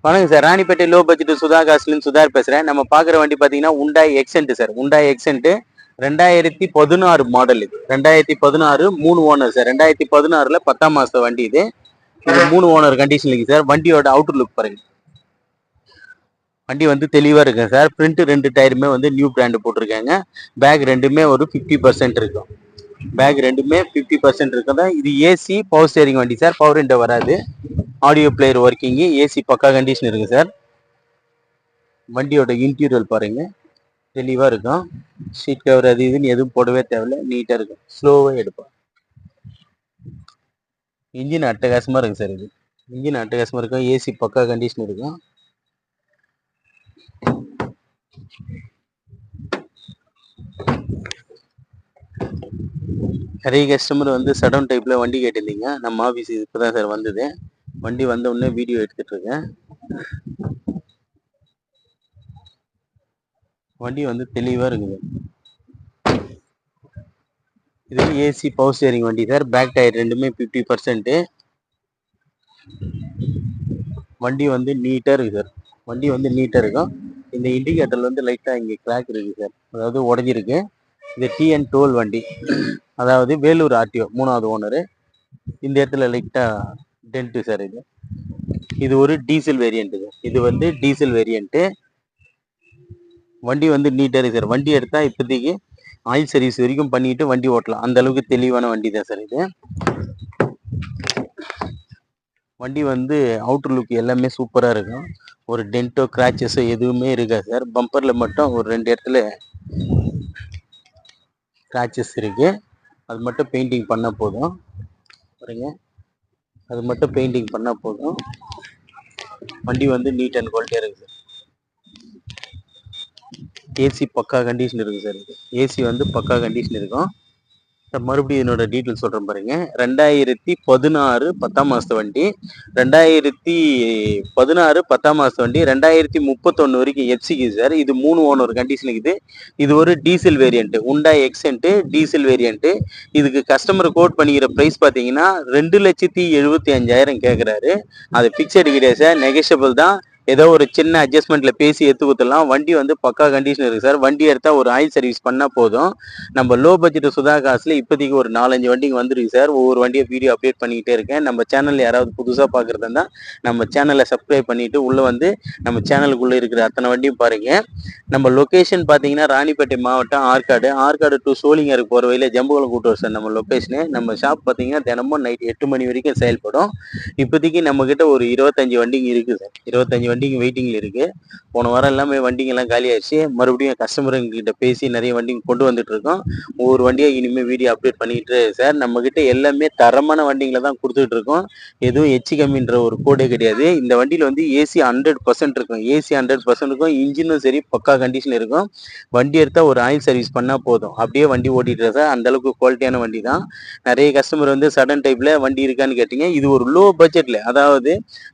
வணக்கம் சார். Ranipet low budget Sudha காஸ்ட்லேருந்து சுதார் பேசுகிறேன். நம்ம பார்க்குற வண்டி பார்த்தீங்கன்னா உண்டாய் எக்ஸென்ட் சார். உண்டாய் எக்ஸென்ட் 2016 மாடல் இது. 2016 3 ஓனர் சார். 2016ல் 10ஆம் மாதம் வண்டி இது. இது 3 ஓனர் கண்டிஷன் இருக்குது சார். வண்டியோட அவுட்டர் லுக் பாருங்க. வண்டி வந்து தெளிவாக இருக்குங்க சார். ஃப்ரண்ட் 2 டயருமே வந்து நியூ பிராண்டு போட்டிருக்காங்க. பேக் ரெண்டுமே ஒரு 50% இருக்கும். பேக் ரெண்டுமே 50% இருக்குதா. இது ஏசி பவர் ஸ்டேரிங் வண்டி சார். பவர் விண்டோ வராது. ஆடியோ பிளேயர் ஒர்க்கிங்கு, ஏசி பக்கா கண்டிஷன் இருக்கு சார். வண்டியோட இன்டீரியர் பாருங்க, தெளிவா இருக்கும். சீட் கவர் அது இதுன்னு எதுவும் போடவே தேவையில்ல, நீட்டா இருக்கும். ஸ்லோவா எடுப்போம். இன்ஜின் அட்டகாசமா இருக்கு சார். இது இன்ஜின் அட்டகாசமா இருக்கும். ஏசி பக்கா கண்டிஷன் இருக்கும். நிறைய கஸ்டமர் வந்து சடவுன் டைப்ல வண்டி கேட்டிருந்தீங்க. நம்ம ஆஃபீஸ் இப்போதான் சார் வந்தது. வண்டி வந்த உடனே வீடியோ எடுத்துட்டு இருக்கேன். வண்டி வந்து தெளிவா இருக்குது. இது ஏசி பவர் ஸ்டேரிங் வண்டி சார். பேக் டயர் ரெண்டுமே 50%. வண்டி வந்து நீட்டா இருக்கு சார். வண்டி வந்து நீட்டா இருக்கும். இந்த இண்டிகேட்டர்ல வந்து லைட்டா இங்கே கிராக் இருக்கு சார், அதாவது உடஞ்சிருக்கு. இது டிஎன் டோல் வண்டி, அதாவது வேலூர் ஆர்டிஓ 3வது ஓனரு. இந்த இடத்துல லைட்டா டென்ட்டு சார். இது ஒரு டீசல் வேரியன்ட்டு. இது வந்து டீசல் வேரியன்ட்டு. வண்டி வந்து நீட்டா இருக்கு சார். வண்டி எடுத்தா இப்போதைக்கு ஆயில் சர்வீஸ் வரைக்கும் பண்ணிட்டு வண்டி ஓட்டலாம். அந்த அளவுக்கு தெளிவான வண்டி தான் சார் இது. வண்டி வந்து அவுட்டர் லுக் எல்லாமே சூப்பராக இருக்கும். ஒரு டென்ட்டோ கிராச்சஸோ எதுவுமே இருக்காது சார். பம்பரில் மட்டும் ஒரு 2 இடத்துல கிராச்சஸ் இருக்கு. அது மட்டும் பெயிண்டிங் பண்ணால் போதும். பாருங்க, அது மட்டும் பெயிண்டிங் பண்ணால் போதும். வண்டி வந்து நீட் அண்ட் குவாலிட்டியாக இருக்குது சார். ஏசி பக்கா கண்டிஷன் இருக்குது சார். இது ஏசி வந்து பக்கா கண்டிஷன் இருக்கும். மறுபடியும் என்னோட டீட்டெயில் சொல்கிறேன் பாருங்க. 2016 10ஆம் மாதத்து வண்டி. 2016 10ஆம் மாதத்து வண்டி. 2031 வரைக்கும் எஃப்சிக்கு சார். இது 3 ஓனர் கண்டிஷன் இருக்குது. இது ஒரு diesel variant, Hyundai Xcent diesel variant. இதுக்கு கஸ்டமர் கோட் பண்ணிக்கிற ப்ரைஸ் பார்த்தீங்கன்னா 2,75,000 கேட்குறாரு. அது ஃபிக்ஸட் கிடையாது சார், நெகஷியபிள் தான். ஏதோ ஒரு சின்ன அட்ஜஸ்ட்மெண்ட்ல பேசி எடுத்து கொடுத்துடலாம். வண்டி வந்து பக்கா கண்டிஷன் இருக்கு சார். வண்டி எடுத்தா ஒரு ஆயில் சர்வீஸ் பண்ணா போதும். நம்ம லோ பட்ஜெட் சுதா காசுல இப்போதைக்கு ஒரு 4-5 வண்டிங்க வந்துருக்கு சார். ஒவ்வொரு வண்டியை வீடியோ அப்டேட் பண்ணிக்கிட்டே இருக்கேன். நம்ம சேனல் யாராவது புதுசாக பார்க்குறதா இருந்தால் நம்ம சேனலை சப்ஸ்கிரைப் பண்ணிட்டு உள்ளே வந்து நம்ம சேனலுக்குள்ளே இருக்கிற அத்தனை வண்டியும் பாருங்க. நம்ம லொக்கேஷன் பார்த்தீங்கன்னா ராணிப்பேட்டை மாவட்டம் ஆற்காடு டு சோளிங்கருக்கு போகிற வழியில் ஜம்புகுளம் கூட்டு சார் நம்ம லொக்கேஷனு. நம்ம ஷாப் பார்த்தீங்கன்னா தினமும் நைட் 8 மணி வரைக்கும் செயல்படும். இப்போதைக்கு நம்மக்கிட்ட ஒரு 25 வண்டிங்க இருக்குது சார். 25 வண்டிங்க வெயிட்டிங்கில் இருக்குது. போன வாரம் எல்லாமே வண்டிங்கெல்லாம் காலி ஆயிடுச்சு. மறுபடியும் கஸ்டமருங்கிட்ட பேசி நிறைய வண்டிங்க கொண்டு வந்துட்டு இருக்கோம். ஒவ்வொரு வண்டியாக இனிமேல் வீடியோ அப்டேட் பண்ணிட்டு சார். நம்மக்கிட்ட எல்லாமே தரமான வண்டிங்களை தான் கொடுத்துட்டு இருக்கோம். எதுவும் எச்சு கம்மின்ற ஒரு கோடே கிடையாது. இந்த வண்டியில் வந்து ஏசி 100% இருக்கும். ஏசி 100% இருக்கும். இன்ஜினும் சரி பக்கா கண்டிஷன் இருக்கும். வண்டி எடுத்தால் ஒரு ஆயில் சர்வீஸ் பண்ணால் போதும், அப்படியே வண்டி ஓட்டிட்டு சார். அந்த அளவுக்கு குவாலிட்டியான வண்டி தான். நிறைய கஸ்டமர் வந்து சடன் டைப்ல வண்டி இருக்கான்னு கேட்டீங்க. இது ஒரு லோ பட்ஜெட்ல, அதாவது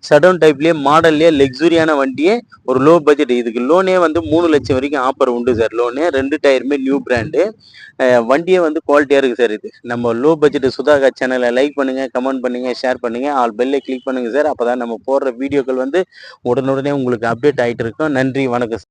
சடன் டைப்லயே மாடல்லே லக்ஸுரியான வண்டியே ஒரு லோ பட்ஜெட். இதுக்கு லோனே வந்து 3 லட்சம் வரைக்கும் ஆஃபர் உண்டு சார். லோனு 2 டயருமே நியூ பிராண்டு. வண்டியே வந்து குவாலிட்டியா இருக்கு சார். இது நம்ம லோ பட்ஜெட் சுதாகா சேனலை லைக் பண்ணுங்க, கமெண்ட் பண்ணுங்க, ஷேர் பண்ணுங்க, ஆல் பெல்லை கிளிக் பண்ணுங்க சார். அப்பதான் நம்ம போடுற வீடியோக்கள் வந்து உடனுடனே உங்களுக்கு அப்டேட் ஆகிட்டு இருக்கும். நன்றி, வணக்கம்.